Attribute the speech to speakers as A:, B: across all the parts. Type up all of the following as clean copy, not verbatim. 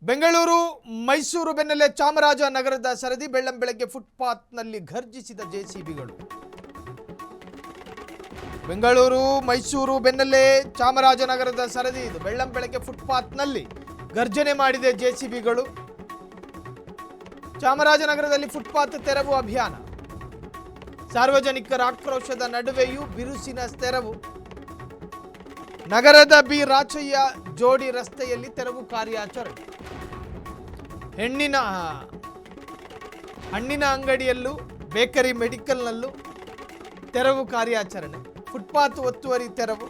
A: ಬೆಂಗಳೂರು ಮೈಸೂರು ಬೆನ್ನಲ್ಲೇ ಚಾಮರಾಜನಗರದ ಸರದಿ ಬೆಳ್ಳಂಬೆಳಗ್ಗೆ ಫುಟ್ಪಾತ್ನಲ್ಲಿ ಘರ್ಜಿಸಿದ ಜೆಸಿಬಿಗಳು. ಬೆಂಗಳೂರು ಮೈಸೂರು ಬೆನ್ನಲ್ಲೇ ಚಾಮರಾಜನಗರದ ಸರದಿ ಇದು. ಬೆಳ್ಳಂಬೆಳಗ್ಗೆ ಫುಟ್ಪಾತ್ನಲ್ಲಿ ಗರ್ಜನೆ ಮಾಡಿದೆ ಜೆಸಿಬಿಗಳು. ಚಾಮರಾಜನಗರದಲ್ಲಿ ಫುಟ್ಪಾತ್ ತೆರವು ಅಭಿಯಾನ. ಸಾರ್ವಜನಿಕರ ಆಕ್ರೋಶದ ನಡುವೆಯೂ ಬಿರುಸಿನ ತೆರವು. ನಗರದ ಬಿ ರಾಚಯ್ಯ ಜೋಡಿ ರಸ್ತೆಯಲ್ಲಿ ತೆರವು ಕಾರ್ಯಾಚರಣೆ. ಹಣ್ಣಿನ ಅಂಗಡಿಯಲ್ಲೂ ಬೇಕರಿ ಮೆಡಿಕಲ್ನಲ್ಲೂ ತೆರವು ಕಾರ್ಯಾಚರಣೆ. ಫುಟ್ಪಾತ್ ಒತ್ತುವರಿ ತೆರವು.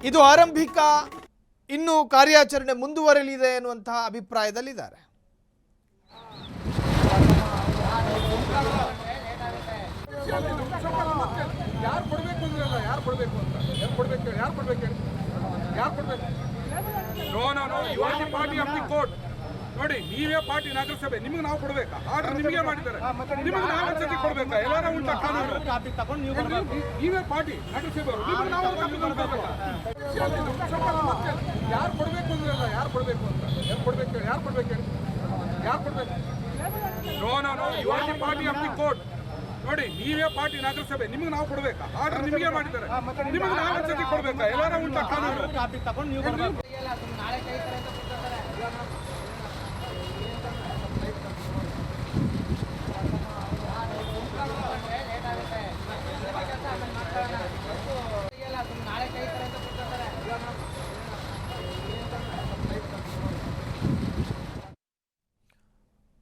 A: ಇದು ಆರಂಭಿಕ, ಇನ್ನೂ ಕಾರ್ಯಾಚರಣೆ ಮುಂದುವರಿಯಲಿದೆ ಎನ್ನುವಂತಹ ಅಭಿಪ್ರಾಯದಲ್ಲಿದ್ದಾರೆ.
B: ನೋಡಿ, ನೀವೇ ಪಾರ್ಟಿ ನಗರಸಭೆ, ನಿಮಗೆ ನಾವು ಕೊಡ್ಬೇಕಾ? ಆರ್ಡರ್ ನಿಮಗೆ ಮಾಡಿದ್ದಾರೆ, ನಿಮಗೆ ನಾವು ಒಂದ್ಸತಿ ಕೊಡ್ಬೇಕಾ? ಎಲ್ಲಾರ ಉಂಟಾ ಕಾನೂನು? ನೀವೇ ಪಾರ್ಟಿ ನಗರಸಭೆ, ನಿಮಗೆ ನಾವು ಯಾರು ಕೊಡ್ಬೇಕು ಅಂದ್ರಲ್ಲ, ಯಾರು ಕೊಡ್ಬೇಕು ಅಂತ ಯಾರು ಕೊಡ್ಬೇಕು ಯಾರು ಕೊಡ್ಬೇಕು ಪಾರ್ಟಿ ಆಫ್ ದಿ ಕೋರ್ಟ್. ನೋಡಿ, ನೀವೇ ಪಾರ್ಟಿ ನಗರಸಭೆ, ನಿಮಗೆ ನಾವು ಕೊಡ್ಬೇಕಾ? ಆರ್ಡರ್ ನಿಮಗೆ ಮಾಡಿದ್ದಾರೆ, ನಿಮಗೆ ನಾವು ಒಂದ್ಸತಿ ಕೊಡ್ಬೇಕಾ? ಎಲ್ಲಾರ ಉಂಟಾ ಕಾನೂನು?